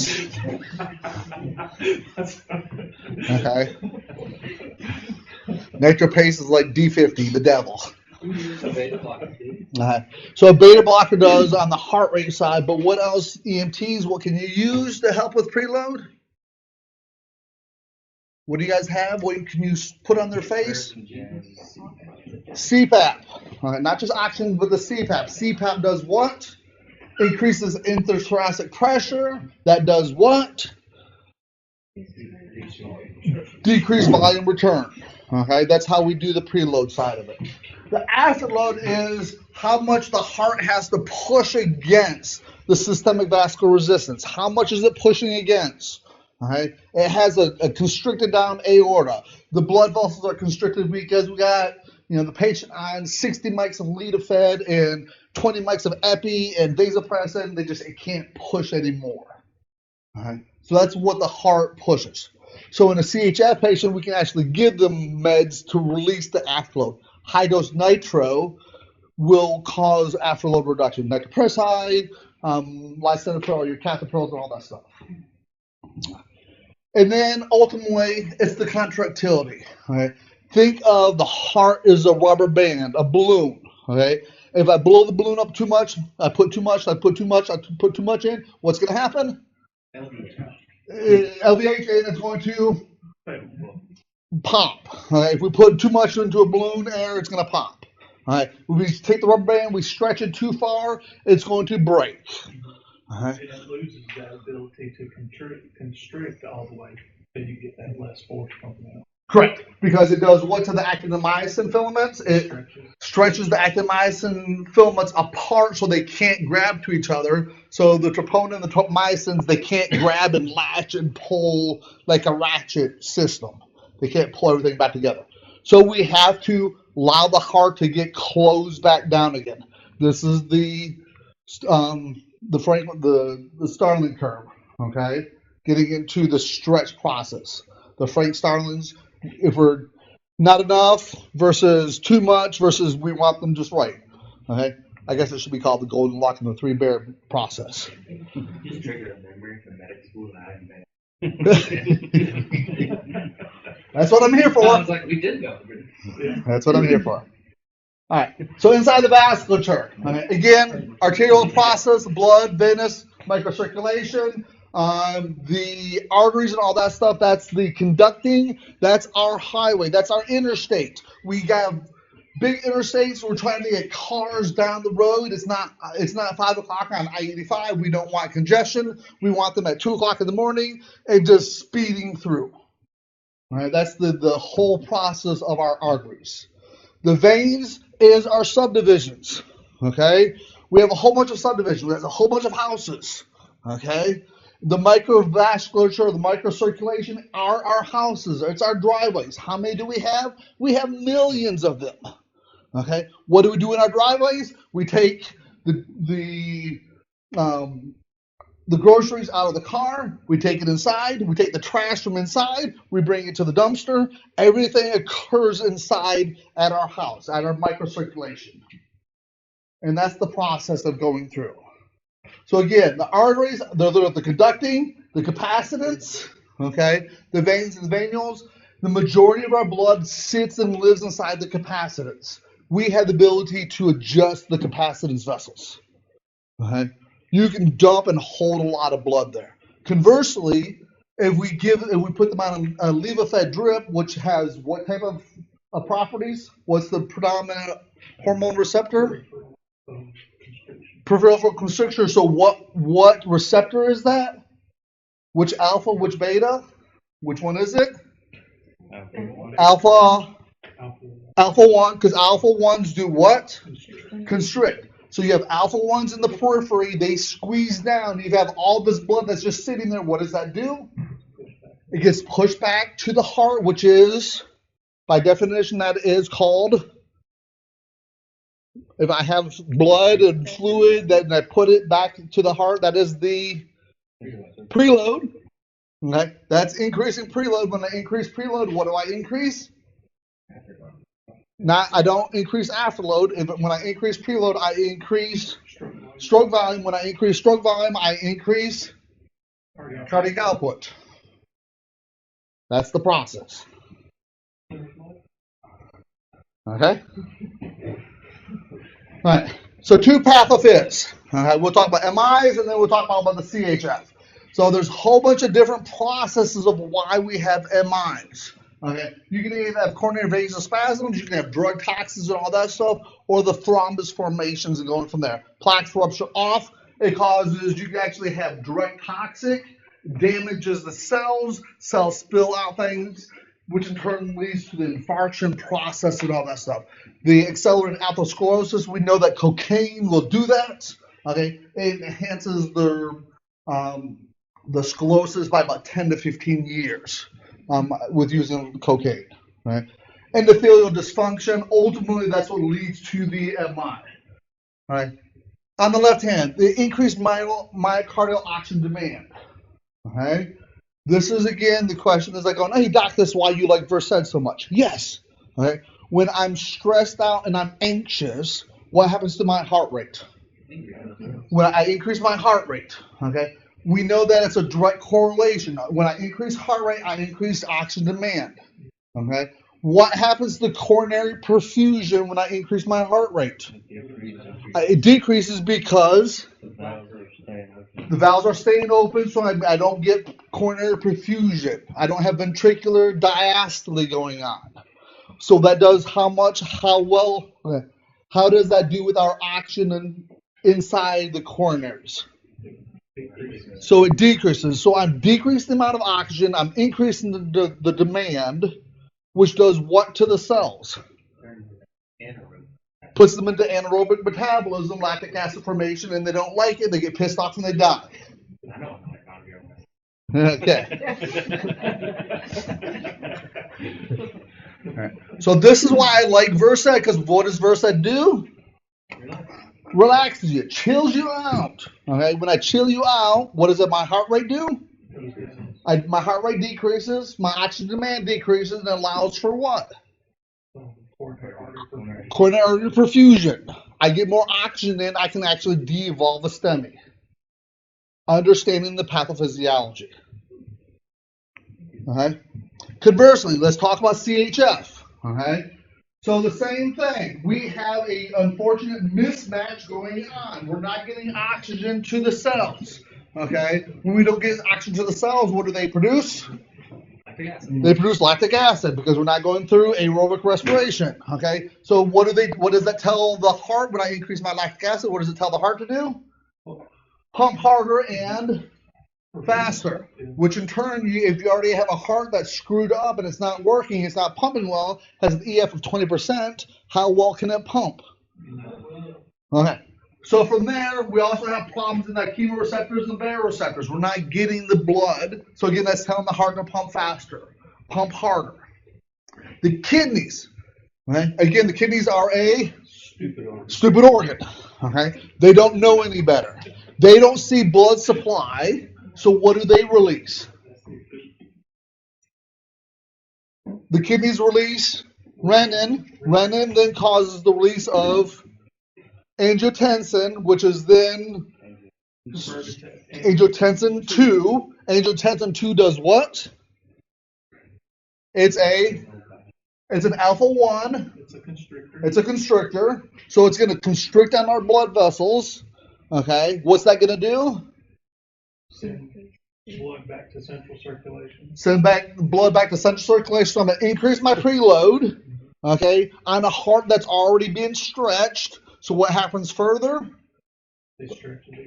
Okay. Nitro paste is like D50, the devil. So a beta blocker does on the heart rate side, but what else? EMTs, what can you use to help with preload? What do you guys have? What can you put on their face? CPAP. All right, not just oxygen, but the CPAP. CPAP does what? Increases intrathoracic pressure. That does what? Decrease volume return. Okay, that's how we do the preload side of it. The afterload is how much the heart has to push against the systemic vascular resistance. How much is it pushing against? Okay, it has a constricted down aorta. The blood vessels are constricted because we got the patient on 60 mics of Levophed and 20 mics of epi and vasopressin. It can't push anymore. Okay, so that's what the heart pushes. So in a CHF patient, we can actually give them meds to release the afterload. High dose nitro will cause afterload reduction. Nitroprusside, lisinopril, your captoprils, and all that stuff. And then ultimately, it's the contractility. Right? Think of the heart as a rubber band, a balloon. Okay? If I blow the balloon up too much, I put too much in, what's going to happen? LVH, and it's going to pop. Right? If we put too much into a balloon air, it's going to pop. Right? If we take the rubber band, we stretch it too far, it's going to break. And it loses that ability to constrict all the way, so you get that less force pumping out. Correct, because it does what to the actinomycin filaments? It stretches the actinomycin filaments apart so they can't grab to each other. So the troponin and the tropomycins, they can't grab and latch and pull like a ratchet system. They can't pull everything back together. So we have to allow the heart to get closed back down again. This is the Starling curve, okay? Getting into the stretch process. The Frank Starlings, if we're not enough versus too much versus we want them just right, okay? I guess it should be called the Golden Lock and the Three Bear process. Just triggered a memory from medic school that I hadn't been. That's what I'm here for. I was like, we did go. That's what I'm here for. All right. So inside the vasculature, okay, again, arterial process, blood, venous, microcirculation, the arteries and all that stuff. That's the conducting. That's our highway. That's our interstate. We have big interstates. We're trying to get cars down the road. It's not 5 o'clock on I-85. We don't want congestion. We want them at 2 o'clock in the morning and just speeding through. All right. That's the whole process of our arteries. The veins is our subdivisions, okay? We have a whole bunch of subdivisions. There's a whole bunch of houses, okay? The microvasculature, the microcirculation are our houses. It's our driveways. How many do we have? We have millions of them, okay? What do we do in our driveways? We take the groceries out of the car, we take it inside, we take the trash from inside, we bring it to the dumpster. Everything occurs inside at our house, at our microcirculation. And that's the process of going through. So again, the arteries, they're the conducting, the capacitance, okay, the veins and the venules. The majority of our blood sits and lives inside the capacitance. We have the ability to adjust the capacitance vessels, okay? You can dump and hold a lot of blood there. Conversely, if we put them on a levo-fed drip, which has what type of properties? What's the predominant hormone receptor? Peripheral constrictor. So what receptor is that? Which alpha? Which beta? Which one is it? Alpha 1, because alpha 1s do what? Constrict. So you have alpha 1s in the periphery, they squeeze down, you have all this blood that's just sitting there. What does that do? It gets pushed back to the heart, which is, by definition, that is called, if I have blood and fluid, then I put it back to the heart, that is the preload. Okay, that's increasing preload. When I increase preload, what do I increase? I don't increase afterload. When I increase preload, I increase stroke volume. When I increase stroke volume, I increase cardiac output. That's the process. Okay? All right. So two pathophyts. We'll talk about MIs and then we'll talk about the CHF. So there's a whole bunch of different processes of why we have MIs. Okay, you can either have coronary vasospasms, you can have drug toxins and all that stuff, or the thrombus formations and going from there. Plaques rupture off. It causes, you can actually have direct toxic, damages the cells spill out things, which in turn leads to the infarction process and all that stuff. The accelerated atherosclerosis, we know that cocaine will do that. Okay, it enhances the sclerosis by about 10 to 15 years. With using cocaine, right? Endothelial dysfunction, ultimately that's what leads to the MI, right? On the left hand, the increased myocardial oxygen demand, okay? This is, again, the question is like, oh, hey, doc, this is why you like Versed so much. Yes, okay? When I'm stressed out and I'm anxious, what happens to my heart rate? When I increase my heart rate, okay? We know that it's a direct correlation. When I increase heart rate, I increase oxygen demand. Okay. What happens to coronary perfusion when I increase my heart rate? It decreases because the valves are staying open, so I don't get coronary perfusion. I don't have ventricular diastole going on. So that does how does that do with our oxygen inside the coronaries? So it decreases. So I'm decreasing the amount of oxygen. I'm increasing the demand. which does what to the cells? Puts them into anaerobic metabolism, lactic acid formation, and they don't like it. They get pissed off and they die. I know I'm mitochondria. Okay. All right. So this is why I like Versed, because what does Versed do? Relaxes you, chills you out. Okay. When I chill you out, what does my heart rate do? My heart rate decreases, my oxygen demand decreases, and allows for what? Coronary artery perfusion. I get more oxygen in, I can actually de-evolve a STEMI. Understanding the pathophysiology. Okay. Conversely, let's talk about CHF. Okay. So the same thing. We have an unfortunate mismatch going on. We're not getting oxygen to the cells. Okay. When we don't get oxygen to the cells, what do they produce? They produce lactic acid because we're not going through aerobic respiration. Okay. So what does that tell the heart when I increase my lactic acid? What does it tell the heart to do? Pump harder and faster, which in turn, if you already have a heart that's screwed up and it's not working, it's not pumping well, has an EF of 20%, how well can it pump? Okay. So from there, we also have problems in the chemoreceptors and baroreceptors. We're not getting the blood. So again, that's telling the heart to pump faster, pump harder. The kidneys, okay? Again, the kidneys are a stupid organ. Okay? They don't know any better. They don't see blood supply. So what do they release? The kidneys release renin. Renin then causes the release of angiotensin, which is then angiotensin 2. Angiotensin 2 does what? It's an alpha 1. It's a constrictor. So it's going to constrict on our blood vessels. Okay. What's that going to do? Send blood back to central circulation. Send blood back to central circulation. So I'm going to increase my preload, okay, on a heart that's already been stretched. So what happens further?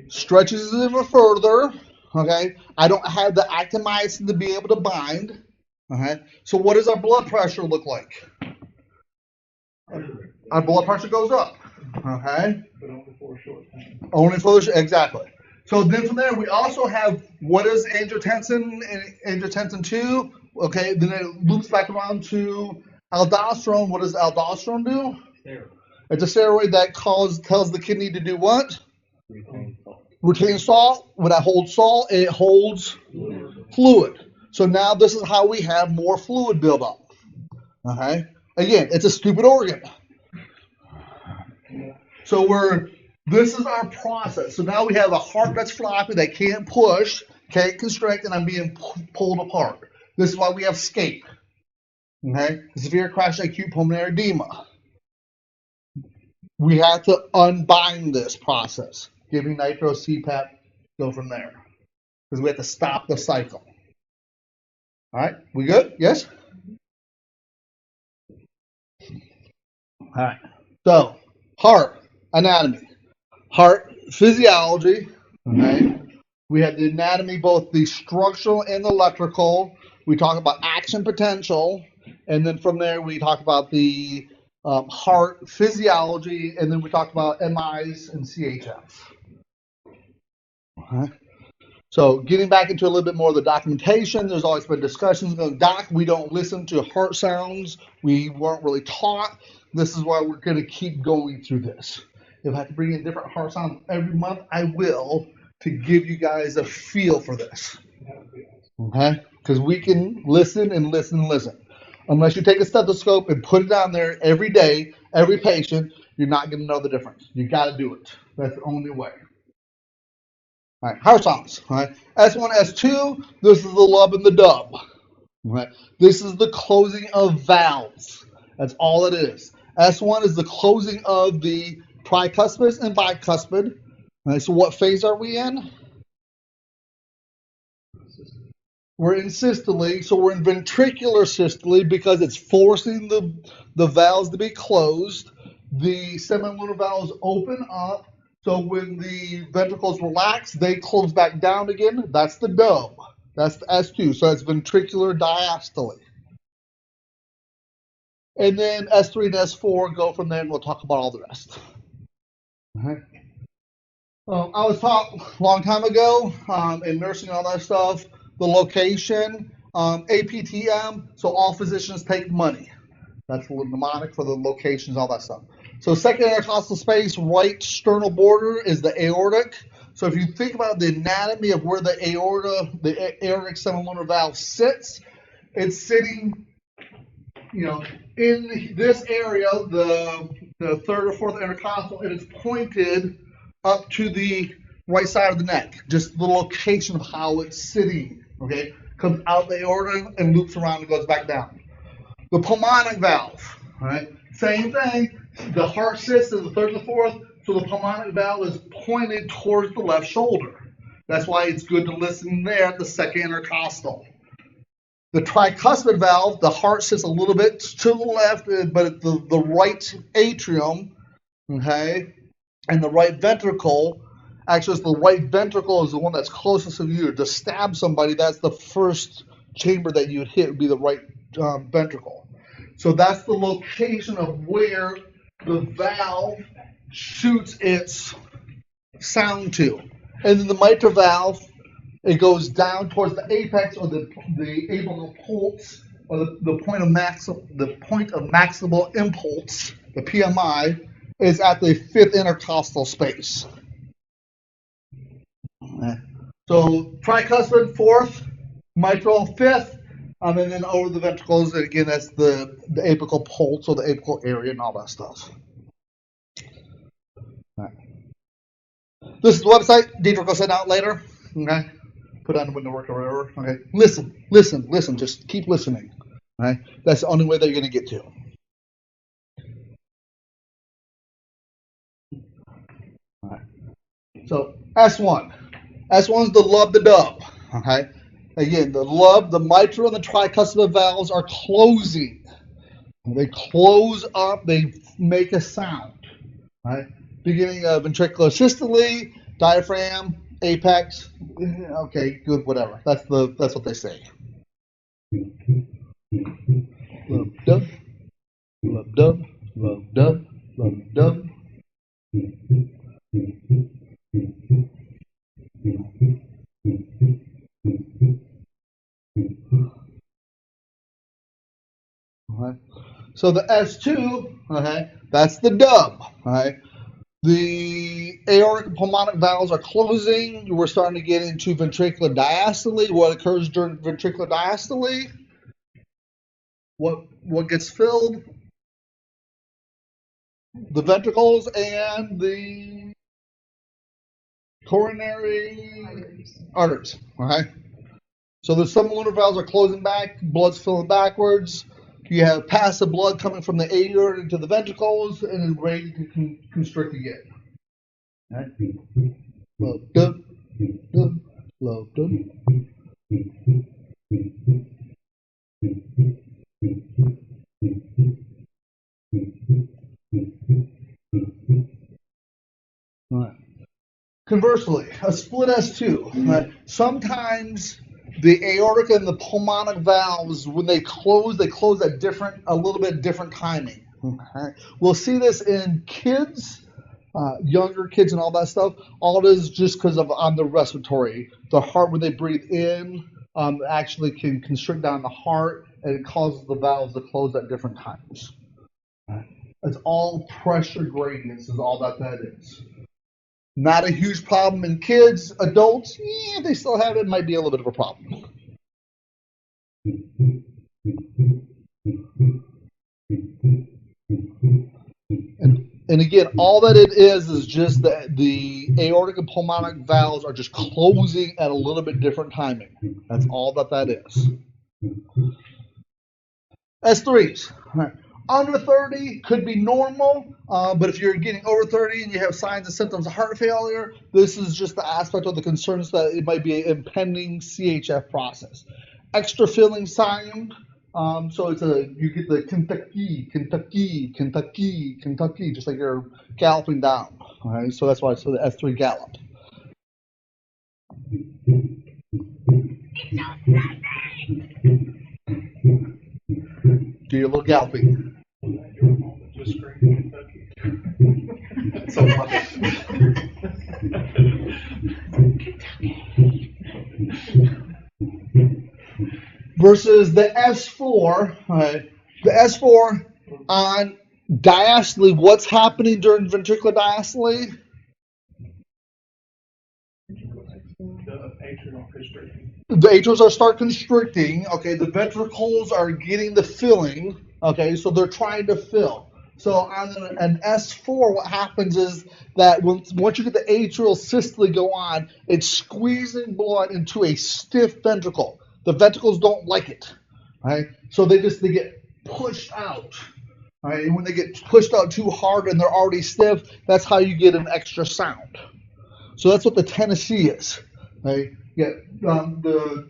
Stretches it even further, okay. I don't have the actin-myosin to be able to bind, okay. So what does our blood pressure look like? Our blood pressure goes up, okay. But only for a short time. Only for exactly. So then from there, we also have what is angiotensin and angiotensin 2. Okay, then it loops back around to aldosterone. What does aldosterone do? It's a steroid that tells the kidney to do what? Retain salt. When I hold salt, it holds fluid. So now this is how we have more fluid buildup. Okay. Again, it's a stupid organ. So this is our process. So now we have a heart that's floppy, that can't push, can't constrict, and I'm being pulled apart. This is why we have SCAPE. Okay? Severe crash acute pulmonary edema. We have to unbind this process. Giving nitro, CPAP, go from there. Because we have to stop the cycle. All right? We good? Yes? All right. So, heart anatomy. Heart physiology, okay. We have the anatomy, both the structural and the electrical. We talk about action potential, and then from there we talk about the heart physiology, and then we talk about MIs and CHF. Okay. So getting back into a little bit more of the documentation, there's always been discussions going, Doc, we don't listen to heart sounds. We weren't really taught. This is why we're going to keep going through this. If I have to bring in different heart sounds every month, I will, to give you guys a feel for this. Okay? Because we can listen and listen and listen. Unless you take a stethoscope and put it on there every day, every patient, you're not going to know the difference. You got to do it. That's the only way. All right, heart sounds. All right, S1, S2, this is the lub and the dub. All right, this is the closing of valves. That's all it is. S1 is the closing of the tricuspid and bicuspid. All right, so what phase are we in? We're in systole, so we're in ventricular systole because it's forcing the valves to be closed. The semilunar valves open up, so when the ventricles relax, they close back down again. That's the dub. That's the S2, so that's ventricular diastole. And then S3 and S4 go from there, and we'll talk about all the rest. Okay. I was taught a long time ago in nursing and all that stuff, the location, APTM, so all physicians take money. That's the mnemonic for the locations, all that stuff. So second intercostal space, right sternal border is the aortic. So if you think about the anatomy of where the aortic semilunar valve sits, it's sitting, in this area, the third or fourth intercostal, and it's pointed up to the right side of the neck. Just the location of how it's sitting. Okay, comes out the aorta and loops around and goes back down. The pulmonic valve, right? Same thing. The heart sits in the third and the fourth, so the pulmonic valve is pointed towards the left shoulder. That's why it's good to listen there at the second intercostal. The tricuspid valve, the heart sits a little bit to the left, but at the right atrium, okay, and the right ventricle. Actually, it's the right ventricle is the one that's closest to you. To stab somebody, that's the first chamber that you would hit, would be the right ventricle. So that's the location of where the valve shoots its sound to. And then the mitral valve, it goes down towards the apex or the apical pulse, or the point of maximal impulse, the PMI, is at the fifth intercostal space. So tricuspid fourth, mitral fifth, and then over the ventricles, and again, that's the apical pulse or the apical area and all that stuff. All right. This is the website. Deidre will send out later. Okay. Put on the window work or whatever. Okay. Listen. Just keep listening. All right. That's the only way that you're going to get to. All right. So S1. S1 is the lub, the dub. Okay. Again, the lub, the mitral, and the tricuspid valves are closing. They close up. They make a sound. Right. Beginning of ventricular systole, diaphragm, apex. Okay, good, whatever. That's what they say. Lub dub, lub dub, lub dub, lub dub. Okay. So the S2, okay, that's the dub. Right. The aortic and pulmonic valves are closing. We're starting to get into ventricular diastole. What occurs during ventricular diastole? What gets filled? The ventricles and the coronary arteries. Okay. So the semilunar valves are closing back. Blood's filling backwards. You have passive blood coming from the aorta into the ventricles and then ready to constrict again. Right? Love, dub, dub, love, dub. Right. Conversely, a split S2. Right? Sometimes the aortic and the pulmonic valves, when they close at a little bit different timing. Okay? We'll see this in kids, younger kids and all that stuff. All it is just because of on the respiratory. The heart, when they breathe in, actually can constrict down the heart, and it causes the valves to close at different times. Right? It's all pressure gradients is all that is. Not a huge problem in kids. Adults, if they still have it, might be a little bit of a problem. And again, all that it is just that the aortic and pulmonic valves are just closing at a little bit different timing. That's all that is. S3s. Right. Under 30 could be normal, but if you're getting over 30 and you have signs and symptoms of heart failure, this is just the aspect of the concerns that it might be an impending CHF process. Extra filling sign, so you get the Kentucky, just like you're galloping down. Right? So that's why it's the S3 gallop. Do your little galloping. versus the S4. The S4 on diastole, what's happening during ventricular diastole? The atrial constricting. The atrials are start constricting. Okay, the ventricles are getting the filling. Okay, so they're trying to fill. So on an S4, what happens is that once you get the atrial systole go on, it's squeezing blood into a stiff ventricle. The ventricles don't like it, right? So they get pushed out. Right? And when they get pushed out too hard and they're already stiff, that's how you get an extra sound. So that's what the Tennessee is. Right? Yeah, the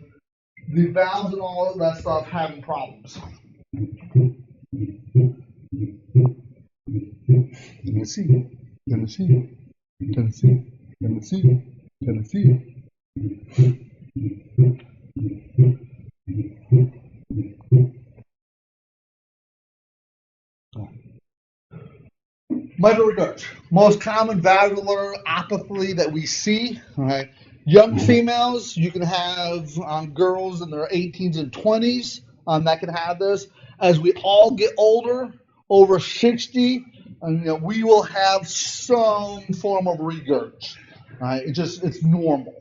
valves and all of that stuff having problems. Tennessee, Tennessee, Tennessee, Tennessee, Tennessee. Mitral regurg, most common valvular apathy that we see. All right, young females, you can have girls in their 18s and 20s that can have this. As we all get older, over 60, we will have some form of regurg. Right, it's normal.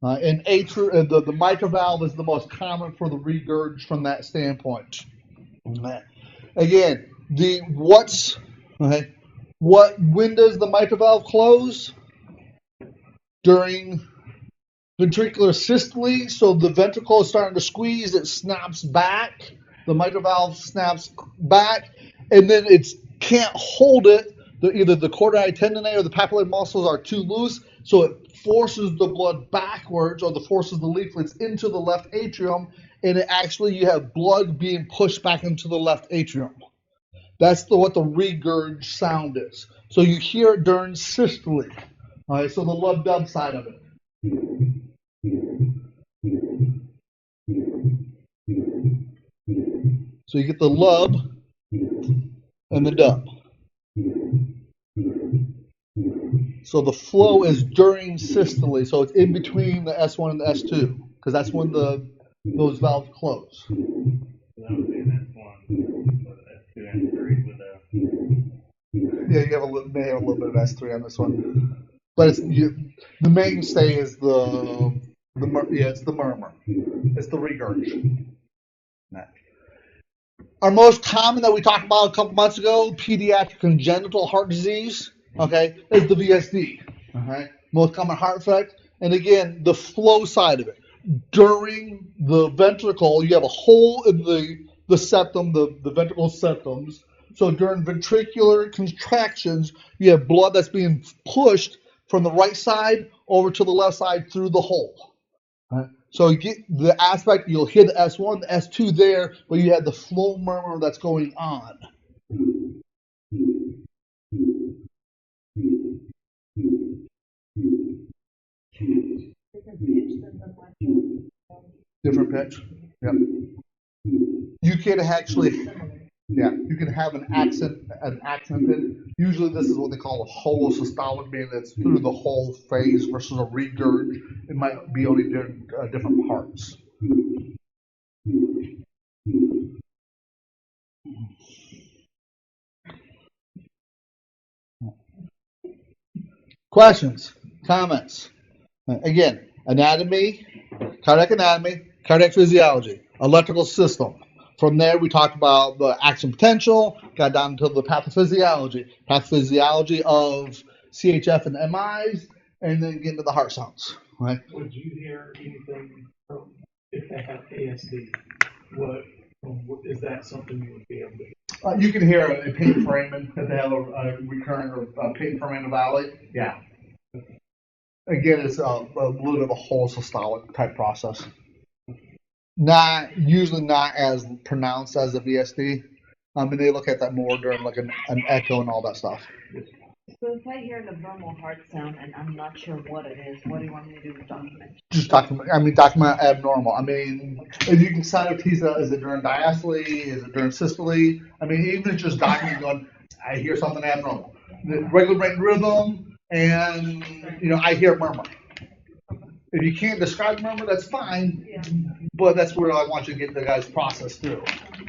And the mitral valve is the most common for the regurg from that standpoint. Again, when does the mitral valve close? During ventricular systole. So the ventricle is starting to squeeze, it snaps back. The mitral valve snaps back, and then it can't hold it. Either the chordae tendineae or the papillary muscles are too loose, so it forces the blood backwards, or forces the leaflets into the left atrium, and you have blood being pushed back into the left atrium. That's what the regurg sound is. So you hear it during systole. All right, so the lub-dub side of it. So you get the lub and the dub. So the flow is during systole, so it's in between the S1 and the S2, because that's when those valves close. That would be an S1, but S2 and 3 with a. Yeah, you may have a little bit of S3 on this one, but the mainstay is it's the murmur, it's the regurg. Our most common that we talked about a couple months ago, pediatric congenital heart disease, okay, is the VSD. Okay, most common heart defect, and again, the flow side of it. During the ventricle, you have a hole in the septum, the ventricle septums. So during ventricular contractions, you have blood that's being pushed from the right side over to the left side through the hole. Right? So you get the aspect, you'll hear the S1, the S2 there, but you have the flow murmur that's going on. Different pitch. Yep. You can actually, you can have an accented. Usually, this is what they call a holosystolic, meaning that's through the whole phase, versus a regurg. It might be only during different parts. Questions, comments. Again, anatomy, cardiac physiology, electrical system. From there, we talked about the action potential, got down to the pathophysiology of CHF and MIs, and then get into the heart sounds. Right? Would you hear anything from if they have ASD? What is that something you would be able to hear? You can hear a patent foramen if they have a recurrent or patent foramen valley. Yeah. Again, it's a little bit of a holosystolic type process. Usually not as pronounced as a VSD. And they look at that more during like an echo and all that stuff. So if I hear an abnormal heart sound and I'm not sure what it is, what do you want me to do to document? Just document abnormal. I mean, if you can sign a tease out, is it during diastole? Is it during systole? I mean, even if it's just documenting going, I hear something abnormal. The regular rate rhythm, and I hear murmur. If you can't describe murmur, that's fine. Yeah. But that's where I want you to get the guys' process through.